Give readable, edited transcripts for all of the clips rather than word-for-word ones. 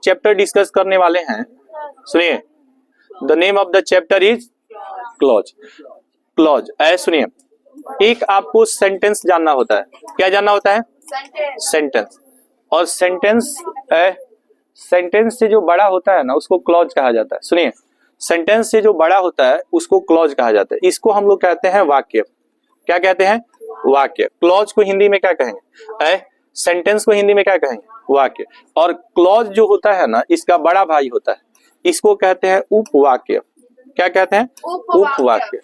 Chapter discuss करने वाले हैं, सुनिए। The name of the chapter is clause. Clause सुनिए, एक आपको सेंटेंस जानना होता है। क्या जानना होता है? सेंटेंस। और सेंटेंस सेंटेंस से जो बड़ा होता है ना उसको क्लॉज कहा जाता है। सुनिए, सेंटेंस से जो बड़ा होता है उसको क्लॉज कहा जाता है। इसको हम लोग कहते हैं वाक्य। क्या कहते हैं? वाक्य। क्लॉज को हिंदी में क्या कहेंगे? सेंटेंस को हिंदी में क्या कहेंगे? वाक्य। और क्लॉज जो होता है ना इसका बड़ा भाई होता है, इसको कहते हैं उपवाक्य। क्या कहते हैं? उपवाक्य।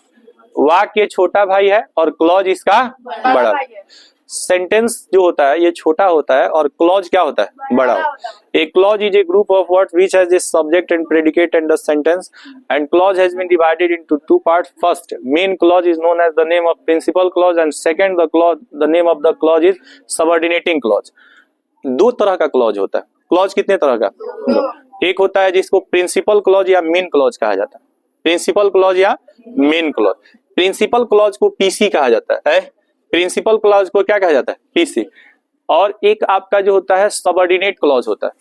वाक्य छोटा भाई है और क्लॉज इसका बड़ा भाई है। सेंटेंस जो होता है ये छोटा होता है और क्लॉज क्या होता है? बड़ा होता है। A clause is a group of words which has a subject and predicate and the sentence and clause has been divided into two parts. First main clause is known as the name of principal clause and second the name of the clause is subordinating clause. दो तरह का clause होता है। Clause कितने तरह का? दो। एक होता है जिसको प्रिंसिपल क्लॉज या मेन क्लॉज कहा जाता है। प्रिंसिपल क्लॉज या मेन क्लॉज। प्रिंसिपल क्लॉज को पीसी कहा जाता है। प्रिंसिपल क्लॉज को क्या कहा जाता है? पीसी। और एक आपका जो होता है सबऑर्डिनेट क्लॉज होता है।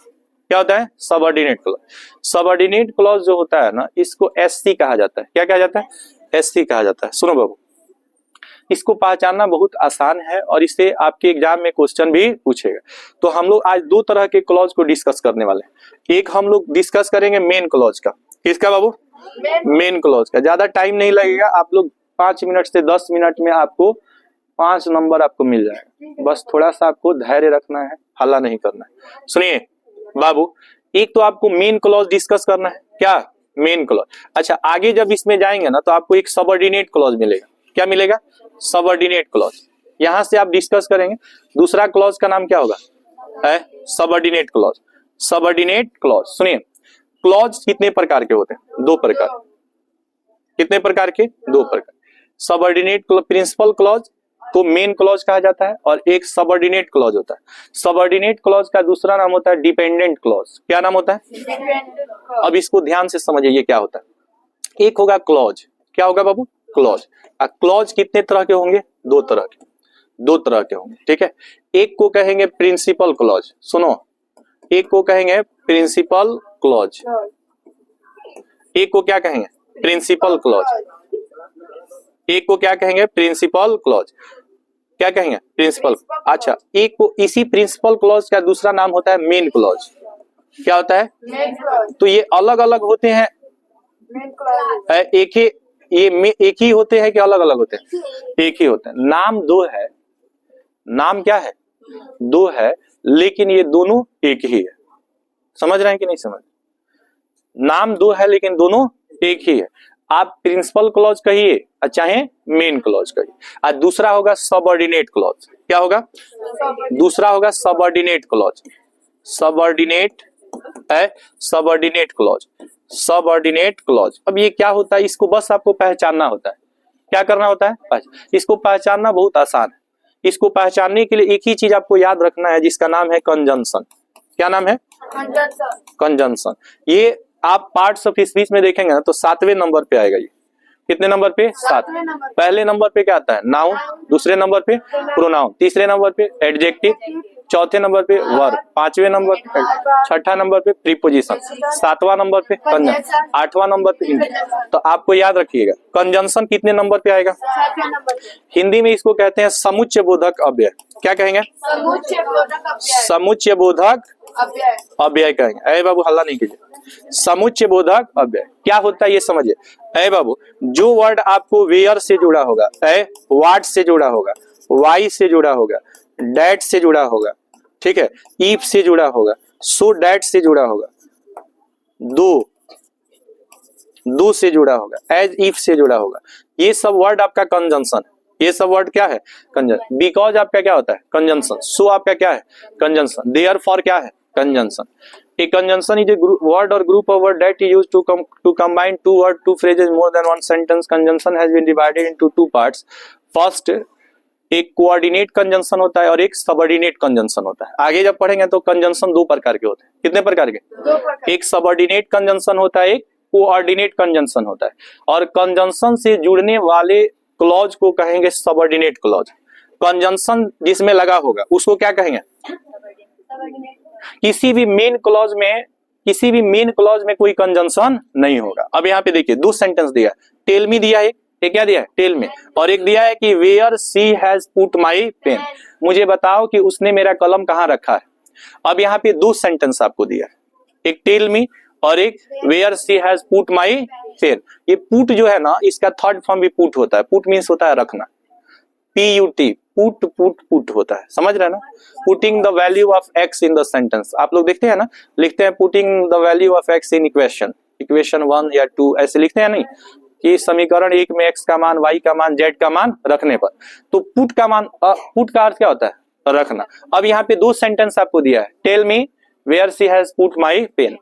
क्या होता है? Subordinate clause. सबऑर्डिनेट क्लॉज जो होता है ना इसको एससी कहा जाता है। क्या कहा जाता है? एससी कहा जाता है। सुनो बाबू, इसको पहचानना बहुत आसान है और इससे आपके एग्जाम में क्वेश्चन भी पूछेगा। तो हम लोग आज दो तरह के क्लॉज को डिस्कस करने वाले हैं। एक हम लोग डिस्कस करेंगे मेन क्लॉज का। किसका बाबू? मेन क्लॉज का। ज्यादा टाइम नहीं लगेगा, आप लोग 5 मिनट से 10 मिनट में आपको 5 नंबर आपको मिल जाएगा। बस थोड़ा सा आपको धैर्य रखना है, हल्ला नहीं करना है। सुनिए बाबू, एक तो आपको मेन क्लॉज डिस्कस करना है। क्या? Main clause. अच्छा, आगे जब इसमें जाएंगे ना तो आपको एक सबऑर्डिनेट क्लॉज मिलेगा। क्या मिलेगा? Subordinate clause. यहां से आप डिस्कस करेंगे। दूसरा क्लॉज का नाम क्या होगा? Subordinate clause. Subordinate clause. सुनिए, क्लॉज कितने प्रकार के होते हैं? 2 प्रकार। कितने प्रकार के? 2 प्रकार। सबऑर्डिनेट प्रिंसिपल क्लॉज को मेन क्लॉज कहा जाता है और एक सबऑर्डिनेट क्लॉज होता है। सबऑर्डिनेट क्लॉज का दूसरा नाम होता है डिपेंडेंट क्लॉज। क्या नाम होता है? अब इसको ध्यान से समझिए ये क्या होता है। एक होगा क्लॉज। क्या होगा बाबू? क्लॉज। क्लॉज कितने तरह के होंगे? 2 तरह के। 2 तरह के होंगे, ठीक है। एक को कहेंगे प्रिंसिपल क्लॉज। सुनो, एक को कहेंगे प्रिंसिपल क्लॉज। एक को क्या कहेंगे? Principal clause. एक को क्या कहेंगे? Principal clause. क्या कहेंगे? प्रिंसिपल। अच्छा, एक को इसी प्रिंसिपल क्लॉज का दूसरा नाम होता है मेन क्लॉज। क्या होता है? तो ये अलग अलग होते हैं। एक ही होते हैं कि अलग अलग होते हैं? एक ही होते हैं। नाम 2 है। नाम क्या है? 2 है, लेकिन ये दोनों एक ही है। समझ रहे हैं कि नहीं समझ? नाम 2 है लेकिन दोनों एक ही है। आप प्रिंसिपल क्लॉज कहिए चाहे मेन क्लॉज कहिए। और दूसरा होगा सबऑर्डिनेट क्लॉज। क्या होगा? दूसरा होगा subordinate clause. Subordinate subordinate clause. Subordinate clause. अब ये क्या होता है? इसको बस आपको पहचानना होता है। क्या करना होता है? इसको पहचानना बहुत आसान है। इसको पहचानने के लिए एक ही चीज आपको याद रखना है जिसका नाम है कंजंक्शन। क्या नाम है? कंजंक्शन। ये आप पार्ट्स ऑफ स्पीच में देखेंगे ना तो 7वें नंबर पे आएगा। ये कितने नंबर पे? 7। पहले नंबर पे क्या आता है? नाउन। दूसरे नंबर पे प्रोनाउन। तीसरे नंबर पे एडजेक्टिव। चौथे नंबर पे वर्ब। 5वें नंबर पे, 6ठा नंबर पे प्रीपोजिशन। 7वां नंबर पे कंजंक्शन। 8वां नंबर पे इंजंक्शन। तो आपको याद रखिएगा कंजंक्शन कितने नंबर पे आएगा? हिंदी में इसको कहते हैं समुच्चय बोधक अव्यय। क्या कहेंगे? समुच्चय बोधक अव्यय कहेंगे। अरे बाबू हल्ला नहीं कीजिए। समुच्चय बोधक अव्यय क्या होता है ये समझिए। अरे बाबू, जो वर्ड आपको वेयर से जुड़ा होगा, व्हाट से जुड़ा होगा, वाई से जुड़ा होगा, डैट से जुड़ा होगा, ठीक है, इफ से जुड़ा होगा, सो डैट से जुड़ा होगा, दो से जुड़ा होगा, एज इफ से जुड़ा होगा, ये सब वर्ड आपका कंजंक्शन है। ये सब वर्ड क्या है? कंजंक्शन। बिकॉज आपका क्या होता है? कंजंक्शन। सो आपका क्या है? कंजंक्शन। देयरफॉर क्या है? Conjunction. A conjunction is a word or group of words that is used to combine 2 words, 2 phrases, more than 1 sentence. Conjunction has been divided into 2 parts. First, एक कोऑर्डिनेट कंजंक्शन होता है और एक subordinate conjunction होता है। आगे जब पढ़ेंगे तो कंजंक्शन 2 प्रकार के होते हैं। कितने प्रकार के? 2 प्रकार। एक सबऑर्डिनेट कंजंक्शन होता है, एक कोऑर्डिनेट कंजंक्शन होता है। और कंजंक्शन से जुड़ने वाले क्लॉज को कहेंगे सबऑर्डिनेट क्लॉज। कंजंक्शन जिसमें लगा होगा उसको क्या कहेंगे? किसी भी मेन क्लॉज में किसी भी मेन क्लॉज में कोई कंजंक्शन नहीं होगा। अब यहाँ पे देखिए दो सेंटेंस दिया है, टेल मी दिया है, ये क्या दिया है टेल मी, और एक दिया है कि where she has put my pen, मुझे बताओ कि उसने मेरा कलम कहाँ रखा है। अब यहाँ पे दो सेंटेंस आपको दिया है, एक टेल मी और एक where she has put my pen. ये पुट जो है ना, इसका थर्ड फॉर्म भी पुट होता है, पुट मीन्स होता है रखना, PUT, पुट पुट पुट होता है, समझ रहे हैं ना। Putting the value of x in the sentence, आप लोग देखते हैं ना, लिखते हैं putting the value of x in equation, equation 1 या 2 ऐसे लिखते हैं नहीं, कि समीकरण 1 में x का मान, y का मान, z का मान रखने पर। तो पुट का मान, पुट का अर्थ क्या होता है, रखना। अब यहाँ पे दो सेंटेंस आपको दिया है, tell me where she has put my pen.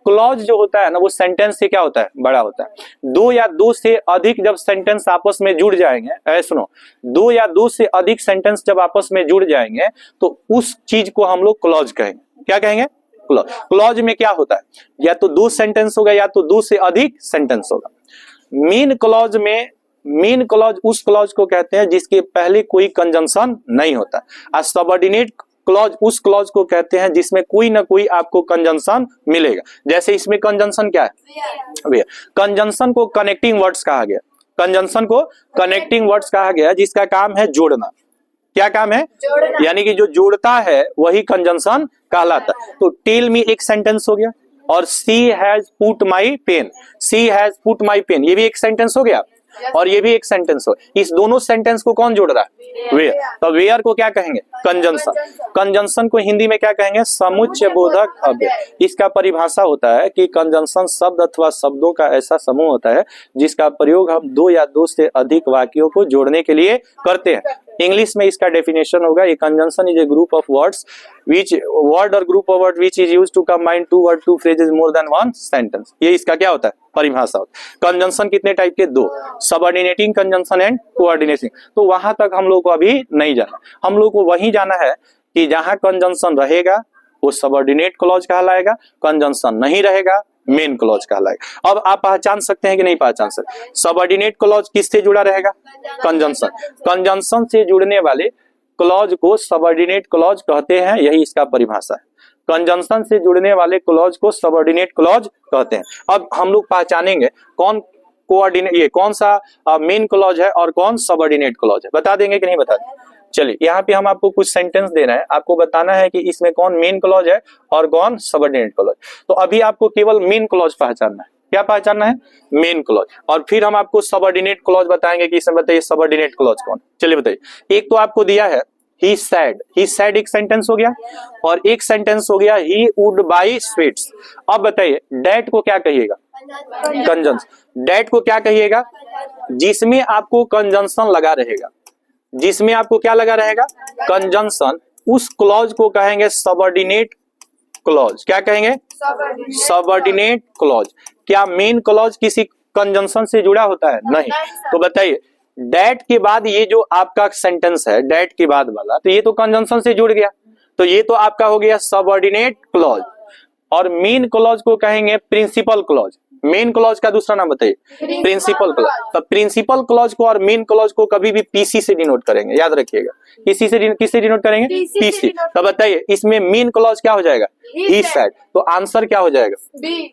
Clause जो होता है ना, वो सेंटेंस से क्या होता है, बड़ा होता है। दो या दो से अधिक जब सेंटेंस आपस में जुड़ जाएंगे, ऐसे सुनो, दो या दो से अधिक सेंटेंस जब आपस में जुड़ जाएंगे तो उस चीज को हम लोग क्लॉज कहेंगे। क्या कहेंगे, क्लॉज। क्लॉज में क्या होता है, या तो दो सेंटेंस होगा या तो दो से अधिक सेंटेंस होगा। मेन क्लॉज में, मेन क्लॉज उस क्लॉज को कहते हैं जिसके पहले कोई कंजंक्शन नहीं होता। और सबऑर्डिनेट क्लॉज उस क्लॉज को कहते हैं जिसमें कोई ना कोई आपको कंजंक्शन मिलेगा। जैसे इसमें कंजंक्शन क्या है, कंजंक्शन को कनेक्टिंग वर्ड्स कहा गया, कंजंक्शन को कनेक्टिंग वर्ड्स कहा गया जिसका काम है जोड़ना। क्या काम है, यानी कि जो जोड़ता है वही कंजंक्शन कहलाता है। तो टेल मी एक सेंटेंस हो गया, और she has put my pen, she has put my pen, ये भी एक सेंटेंस हो गया, और ये भी एक सेंटेंस हो। इस दोनों सेंटेंस को कौन जोड़ रहा है, वेयर। तो वेयर को क्या कहेंगे, कंजंक्शन। कंजंक्शन को हिंदी में क्या कहेंगे, समुच्चय बोधक अव्यय। इसका परिभाषा होता है कि कंजंक्शन शब्द अथवा शब्दों का ऐसा समूह होता है जिसका प्रयोग हम दो या दो से अधिक वाक्यों को जोड़ने के लिए करते हैं। इंग्लिश में इसका डेफिनेशन होगा, a conjunction is a group of words which word or group of word which is used to combine two or two phrases more than one sentence। ये इसका क्या होता है, परिभाषा होता है। कंजंक्शन कितने टाइप के, दो, सबऑर्डिनेटिंग कंजंक्शन एंड कोऑर्डिनेटिंग। तो वहां तक हम लोग को अभी नहीं जाना, हम लोग को वही जाना है कि जहां कंजंक्शन रहेगा वो सबऑर्डिनेट क्लॉज कहलाएगा, कंजंक्शन नहीं रहेगा मेन क्लॉज कहलाएगा। अब आप पहचान सकते हैं कि नहीं पहचान सकते, सबऑर्डिनेट क्लॉज किससे जुड़ा रहेगा, कंजंक्शन। कंजंक्शन से जुड़ने वाले क्लॉज को सबऑर्डिनेट क्लॉज कहते हैं, यही इसका परिभाषा है। कंजंक्शन से जुड़ने वाले क्लॉज को सबऑर्डिनेट क्लॉज कहते हैं। अब हम लोग पहचानेंगे कौन कोऑर्डिनेट, ये कौन सा मेन क्लॉज है और कौन सबऑर्डिनेट क्लॉज है, बता देंगे कि नहीं बता देंगे। चलिए यहाँ पे हम आपको कुछ सेंटेंस दे रहे हैं, आपको बताना है कि इसमें कौन मेन क्लॉज है और कौन सबऑर्डिनेट क्लॉज। तो अभी आपको केवल मेन क्लॉज पहचानना है। क्या पहचानना है, मेन क्लॉज, और फिर हम आपको सबऑर्डिनेट क्लॉज बताएंगे कि इसमें बताइए सबऑर्डिनेट क्लॉज कौन। चलिए बताइए, एक तो आपको दिया है ही सैड एक सेंटेंस हो गया, और एक सेंटेंस हो गया ही वुड बाई स्वीट्स। अब बताइए डैट को क्या कहिएगा, कंजंक्शन। डैट को क्या कहिएगा, जिसमें आपको कंजंक्शन लगा रहेगा, जिसमें आपको क्या लगा रहेगा, कंजंक्शन। उस क्लॉज को कहेंगे सबऑर्डिनेट क्लॉज। क्या कहेंगे, सबऑर्डिनेट क्लॉज। क्या मेन क्लॉज किसी कंजंक्शन से जुड़ा होता है, नहीं। तो बताइए डैट के बाद ये जो आपका सेंटेंस है, डैट के बाद वाला, तो ये तो कंजंक्शन से जुड़ गया, तो ये तो आपका हो गया सबऑर्डिनेट क्लॉज। और मेन क्लॉज को कहेंगे प्रिंसिपल क्लॉज। मेन क्लॉज का दूसरा नाम बताइए, प्रिंसिपल क्लॉज। तो प्रिंसिपल क्लॉज को और मेन क्लॉज को कभी भी पीसी से डिनोट करेंगे, याद रखिएगा। किससे डिनोट करेंगे, पीसी। तो बताइए इसमें मेन क्लॉज क्या हो जाएगा, ही सैड। तो आंसर क्या हो जाएगा,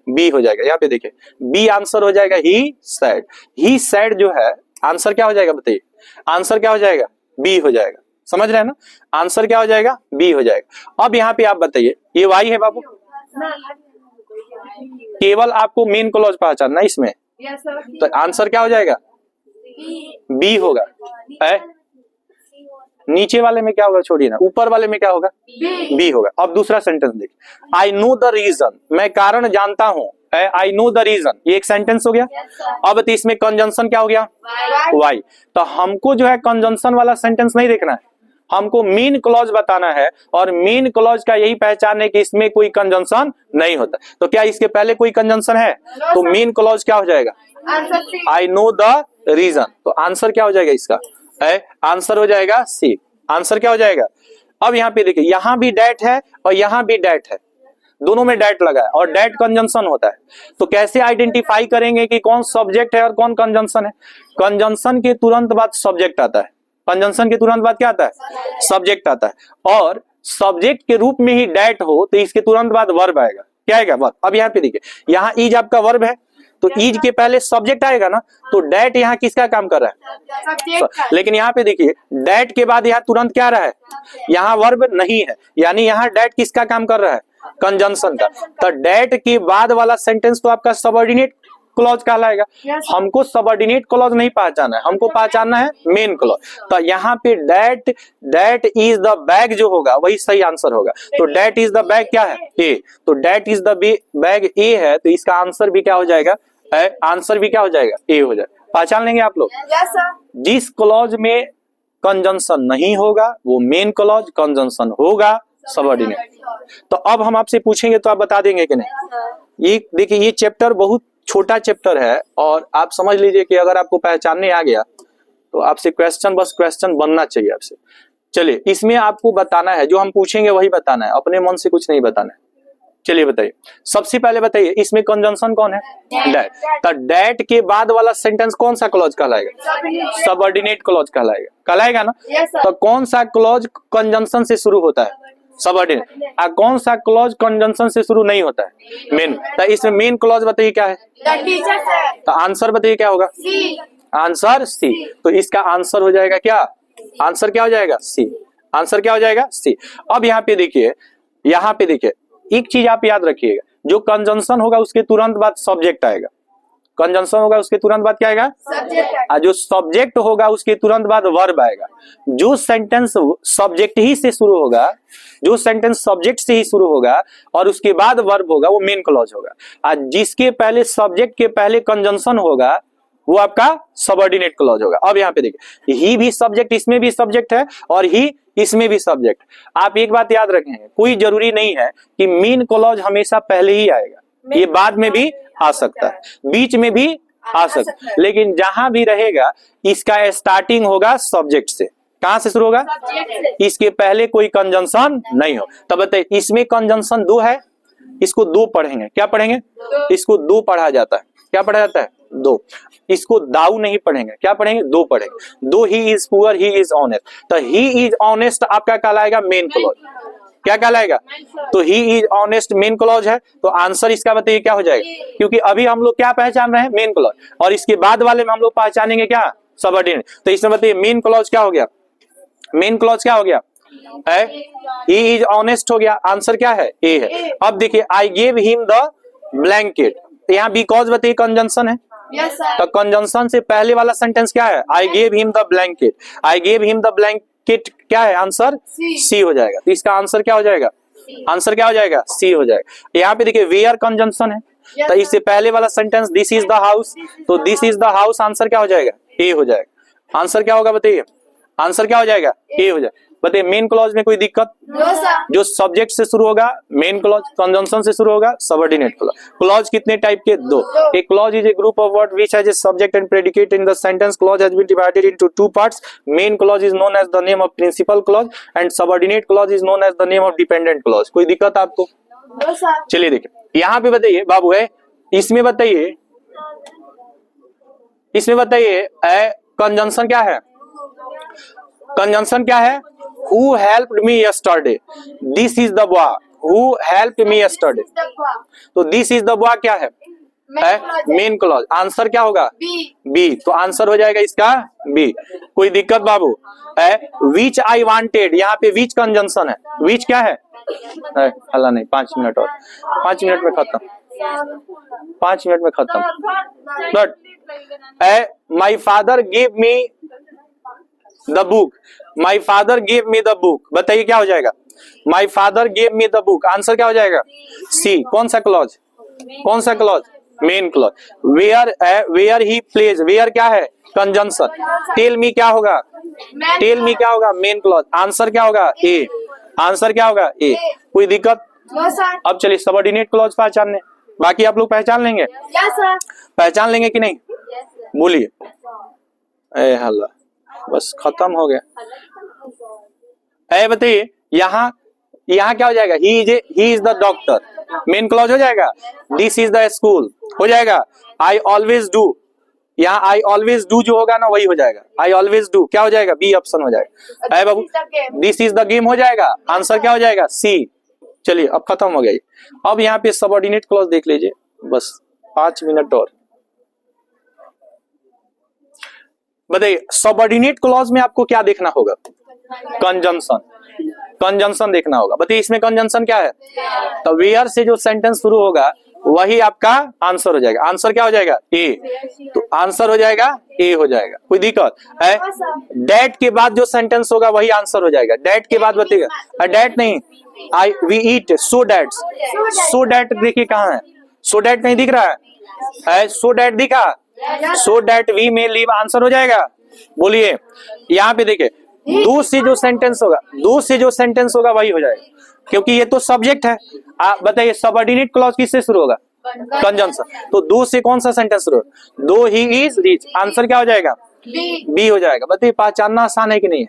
बी हो जाएगा। यहाँ पे देखिए बी आंसर हो जाएगा, ही सैड। ही सैड जो है आंसर क्या हो जाएगा, बताइए आंसर क्या हो जाएगा, बी हो जाएगा। समझ रहे हैं ना, आंसर क्या हो जाएगा, बी हो जाएगा। अब यहाँ पे आप बताइए ये वाई है बाबू, केवल आपको मेन क्लॉज पहचानना है इसमें, तो आंसर क्या हो जाएगा, बी होगा। है नीचे वाले में क्या होगा, छोड़िए ना, ऊपर वाले में क्या होगा, बी होगा। अब दूसरा सेंटेंस देखिए, आई नो द रीजन, मैं कारण जानता हूं, आई नो द रीजन, ये एक सेंटेंस हो गया। अब तो इसमें कंजंक्शन क्या हो गया, वाई। तो हमको जो है कंजंक्शन वाला सेंटेंस नहीं देखना है, हमको मेन क्लॉज बताना है, और मेन क्लॉज का यही पहचान है कि इसमें कोई कंजंक्शन नहीं होता। तो क्या इसके पहले कोई कंजंक्शन है, तो मेन क्लॉज क्या हो जाएगा, आई नो द रीजन। तो आंसर क्या हो जाएगा इसका, आंसर हो जाएगा सी। आंसर क्या हो जाएगा। अब यहाँ पे देखिए, यहां भी डैट है और यहां भी डैट है, दोनों में डैट लगा है और डैट कंजंक्शन होता है। तो कैसे आइडेंटिफाई करेंगे कि कौन सब्जेक्ट है और कौन कंजंक्शन है। कंजंक्शन के तुरंत बाद सब्जेक्ट आता है, कंजंक्शन के तुरंत बाद क्या आता है, सब्जेक्ट आता है। और सब्जेक्ट के रूप में ही डैट हो तो इसके तुरंत बाद वर्ब आएगा। क्या आएगा वर्ब। अब यहाँ पे देखिए, यहाँ इज आपका वर्ब है तो इज के पहले सब्जेक्ट आएगा ना, तो डैट यहाँ किसका काम कर रहा है, लेकिन यहाँ पे देखिए डैट के बाद यहाँ तुरंत क्या रहा है, यहाँ वर्ब नहीं है, यानी यहाँ डैट किसका काम कर रहा है, कंजंक्शन का। तो डैट के बाद वाला सेंटेंस तो आपका सबऑर्डिनेट क्लॉज कहलाएगा। हमको सबऑर्डिनेट क्लॉज नहीं पहचाना है, हमको पहचानना है मेन क्लॉज। तो यहाँ पे दैट इज द बैग जो होगा वही सही आंसर होगा। तो दैट इज द बैग क्या है, ए। तो दैट इज द बैग ए है, तो इसका आंसर भी क्या हो जाएगा, आंसर भी क्या हो जाएगा, ए हो जाएगा। पहचान लेंगे आप लोग। जिस क्लॉज में कंजंक्शन नहीं होगा वो मेन क्लॉज, कंजंक्शन होगा सबऑर्डिनेट। तो अब हम आपसे पूछेंगे तो आप बता देंगे कि नहीं। ये देखिए, ये चैप्टर बहुत छोटा चैप्टर है और आप समझ लीजिए कि अगर आपको पहचानने आ गया तो आपसे क्वेश्चन, बस क्वेश्चन बनना चाहिए आपसे। चलिए, इसमें आपको बताना है, जो हम पूछेंगे वही बताना है, अपने मन से कुछ नहीं बताना है। चलिए बताइए, सबसे पहले बताइए इसमें कंजंक्शन कौन है, डैट। तो डैट के बाद वाला सेंटेंस कौन सा क्लॉज कहलाएगा, सबऑर्डिनेट क्लॉज कहलाएगा ना। तो कौन सा क्लॉज कंजंक्शन से शुरू होता है, सबऑर्डिनेट। कौन सा क्लॉज कंजंक्शन से शुरू नहीं होता है, मेन। तो इसमें मेन क्लॉज बताइए क्या है, तो आंसर बताइए क्या होगा, आंसर सी। तो इसका आंसर हो जाएगा क्या, आंसर क्या हो जाएगा, सी। आंसर क्या हो जाएगा, सी। अब यहाँ पे देखिए, एक चीज आप याद रखिएगा, जो कंजंक्शन होगा उसके तुरंत बाद सब्जेक्ट आएगा। कंजंक्शन होगा उसके तुरंत बाद क्या आएगा, सब्जेक्ट। जो सब्जेक्ट होगा उसके तुरंत बाद वर्ब आएगा। जो सेंटेंस सब्जेक्ट ही से शुरू होगा, जो सेंटेंस सब्जेक्ट से ही शुरू होगा और उसके बाद वर्ब होगा वो मेन क्लॉज होगा। और जिसके पहले सब्जेक्ट के पहले कंजंक्शन होगा वो आपका सबऑर्डिनेट क्लॉज होगा। अब यहाँ पे देखिए, ही भी सब्जेक्ट, इसमें भी सब्जेक्ट है और ही इसमें भी सब्जेक्ट। आप एक बात याद रखेंगे, कोई जरूरी नहीं है कि मेन क्लॉज हमेशा पहले ही आएगा, ये बाद में भी आ सकता है, बीच में भी आ सकता है, लेकिन जहां भी रहेगा इसका स्टार्टिंग होगा सब्जेक्ट से। कहां से शुरू होगा, इसके पहले कोई कंजंक्शन नहीं हो। तब बताइए, इसमें कंजंक्शन दो है, इसको दो पढ़ेंगे, क्या पढ़ेंगे, इसको दो पढ़ा जाता है, क्या पढ़ा जाता है, दो। इसको दाऊ नहीं पढ़ेंगे, क्या पढ़ेंगे, दो पढ़ेंगे। दो he is poor, he is honest. तो ही इज ऑनेस्ट आपका कहलाएगा मेन क्लॉज, क्या कहलाएगा, तो he is honest main clause है। तो आंसर इसका बताइए क्या हो जाएगा, क्योंकि अभी हम लोग क्या पहचान रहे हैं, मेन क्लॉज, और इसके बाद वाले में हम लोग पहचानेंगे क्या, सबऑर्डिनेट। तो इसमें बताइए मेन क्लॉज क्या हो गया, मेन क्लॉज क्या हो गया, ही इज ऑनेस्ट हो गया। आंसर क्या है, ए है। अब देखिए, I gave him the blanket, यहाँ बिकॉज बताइए कंजंक्शन है। तो कंजंक्शन से पहले वाला सेंटेंस क्या है, I gave him the blanket. I gave him the blanket क्या है, आंसर सी हो जाएगा। तो इसका आंसर क्या हो जाएगा, आंसर क्या हो जाएगा, सी हो जाएगा। यहाँ पे देखिए वेयर कंजंक्शन है, तो इससे पहले वाला sentence this is the house, तो this is the house answer क्या हो जाएगा, ए हो जाएगा। आंसर क्या होगा बताइए, आंसर क्या हो जाएगा, ए हो जाएगा। बताइए मेन क्लॉज में कोई दिक्कत, जो सब्जेक्ट से शुरू होगा मेन क्लॉज, कंजंक्शन से शुरू होगा सबऑर्डिनेट क्लॉज। क्लॉज कितने टाइप के, दो। A clause is a group of word which has a subject and predicate in the sentence. Clause has been divided into two parts. Main clause is known as the name of principal clause and subordinate clause is known as the name of dependent clause. कोई दिक्कत आपको, चलिए देखिए यहाँ पे बताइए बाबू है, इसमें बताइए, इसमें बताइए कंजंक्शन क्या है, कंजंक्शन क्या है, who helped me yesterday, this is the boy who helped me yesterday। तो this is the boy क्या है, मेन क्लॉज। आंसर क्या होगा, बी। तो आंसर हो जाएगा इसका बी। कोई दिक्कत बाबू, विच आई वांटेड, यहाँ पे विच कंजंक्शन है, विच क्या है, हल्ला नहीं, 5 मिनट और, 5 मिनट में खत्म, 5 मिनट में खत्म। But my father gave me the book, my father gave me the book, बताइए क्या हो जाएगा, my father gave me the book. Answer क्या हो जाएगा, सी। कौन सा क्लॉज, कौन सा clause, main clause. Where he plays, where क्या है, कंजंक्शन। टेल मी क्या होगा, टेल मी क्या होगा, मेन क्लॉज। आंसर क्या होगा, ए। आंसर क्या होगा, ए। कोई दिक्कत। अब चलिए सबऑर्डिनेट क्लॉज पहचानने, बाकी आप लोग पहचान लेंगे, पहचान लेंगे कि नहीं, बोलिए। ए हल्ला, बस खत्म हो गया। बताइए यहाँ क्या हो जाएगा, he is the doctor, main clause हो जाएगा। दिस इज द स्कूल हो जाएगा। आई ऑलवेज डू, यहाँ आई ऑलवेज डू जो होगा ना वही हो जाएगा, आई ऑलवेज डू क्या हो जाएगा, बी ऑप्शन हो जाएगा। बाबू दिस इज द गेम हो जाएगा, आंसर क्या हो जाएगा, सी। चलिए अब खत्म हो गई। अब यहाँ पे सबऑर्डिनेट क्लॉज देख लीजिए, बस 5 मिनट और। बताइए सबऑर्डिनेट क्लॉज में आपको क्या देखना होगा? कंजंक्शन, कंजंक्शन देखना होगा। बताइए इसमें कंजंक्शन क्या है? तो वेयर से जो सेंटेंस शुरू होगा वही आपका आंसर हो जाएगा। आंसर क्या हो जाएगा? ए। तो आंसर हो जाएगा ए हो जाएगा, कोई दिक्कत है? डेट के बाद जो सेंटेंस होगा वही आंसर हो जाएगा। डेट के बाद बताइएगा, डेट नहीं, I we eat, so that. So that देखिए कहाँ है? सो डेट नहीं दिख रहा है? सो डेट दिखा, so that we may live, answer हो जाएगा। बोलिए यहाँ पे देखिए दो से जो सेंटेंस होगा, दो से जो सेंटेंस होगा वही हो जाएगा, क्योंकि ये तो सब्जेक्ट है। आप बताइए सबऑर्डिनेट क्लॉज किससे शुरू होगा? कंजंक्शन। तो दो से कौन सा सेंटेंस शुरू होगा? दो ही इज रिच, आंसर क्या हो जाएगा? बी हो जाएगा। बताइए पहचानना आसान है कि नहीं है?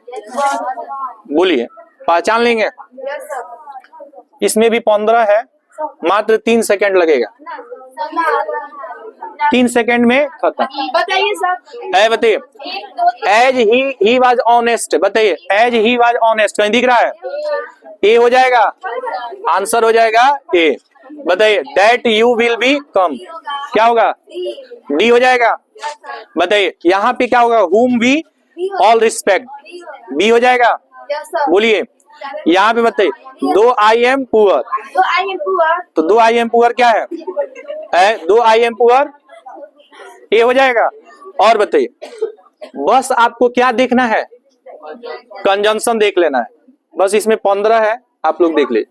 बोलिए पहचान लेंगे? इसमें भी 15 है, मात्र 3 सेकंड लगेगा, 3 सेकंड में खत्म। बताइए सर। बताइए एज ही वाज ऑनेस्ट, बताइए एज ही वाज ऑनेस्ट कहीं दिख रहा है? ए हो जाएगा, आंसर हो जाएगा ए। बताइए दैट यू विल बी कम, क्या होगा? डी हो जाएगा। बताइए यहाँ पे क्या होगा? whom we all respect, B हो जाएगा। बोलिए यहाँ पे बताइए दो आई एम पुअर, तो दो आई एम पुअर क्या है? दो आई एम पुअर, ए हो जाएगा। और बताइए बस आपको क्या देखना है? कंजंक्शन देख लेना है, बस इसमें 15 है, आप लोग देख लीजिए।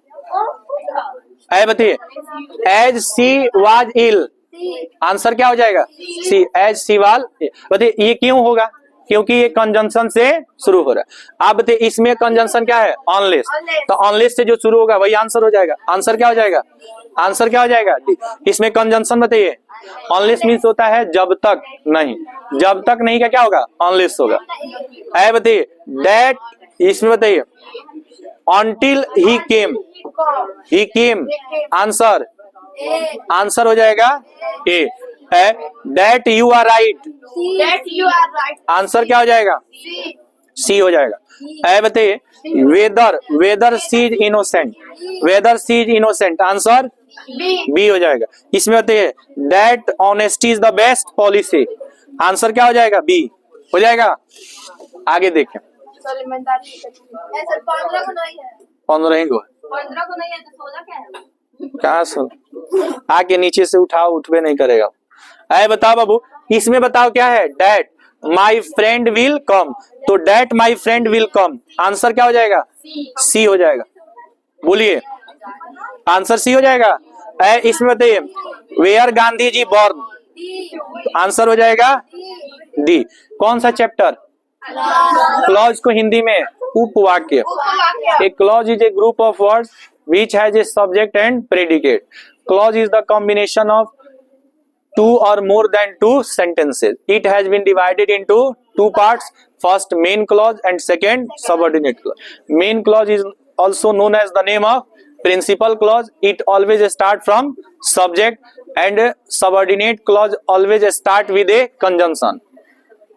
बताइए as she was ill, answer क्या हो जाएगा? C, as she was. बताइए ये क्यों होगा? क्योंकि ये कंजंक्शन से शुरू हो रहा है। आप बताइए इसमें कंजंक्शन क्या है? अनलेस, तो अनलेस से जो शुरू होगा वही आंसर हो जाएगा। आंसर क्या हो जाएगा? आंसर क्या हो जाएगा? डी। इसमें कंजंक्शन बताइए अनलेस मीन्स होता है जब तक नहीं, जब तक नहीं का क्या होगा? अनलेस होगा। बताइए दैट, इसमें बताइए until he came, answer, answer हो जाएगा A. That you are right, answer क्या हो जाएगा? सी हो जाएगा। बताइए whether, whether she is innocent, whether she is innocent, answer B हो जाएगा। इसमें बताइए that honesty is the best policy, answer क्या हो जाएगा? बी हो जाएगा। आगे देखें 15 ही को, 15 को नहीं है तो 16 क्या है? कहाँ सुन, आके नीचे से उठाओ, उठवे नहीं करेगा। बताओ बाबू इसमें बताओ क्या है? That my friend will come, तो that my friend will come, answer क्या हो जाएगा? सी हो जाएगा। बोलिए आंसर सी हो जाएगा। इसमें बताइए where Gandhi ji born, answer हो जाएगा डी। कौन सा चैप्टर? क्लॉज को हिंदी में उपवाक्य। A clause is a group of words which has a subject and predicate. Clause is the combination of two or more than two sentences. It has been divided into two parts. First main clause and second subordinate clause. Main clause is also known as the name of principal clause. It always start from subject, and subordinate clause always start with a conjunction.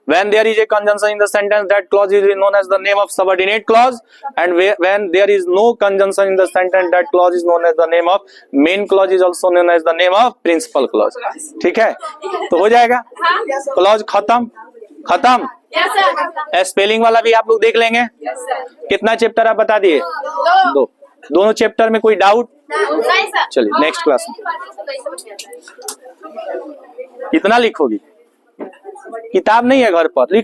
When there is a conjunction in the sentence, that clause is known as the name of subordinate clause, and when there is no conjunction in the sentence, that clause is known as the name of main clause, is also known as the name of principal clause. ठीक है, तो हो जाएगा clause खत्म। खत्म। Spelling वाला भी आप लोग देख लेंगे। कितना चैप्टर आप बता दिए? 2। दोनों चैप्टर में कोई डाउट? चलिए नेक्स्ट क्लास में। कितना लिखोगी? किताब नहीं है घर पर, लिखो।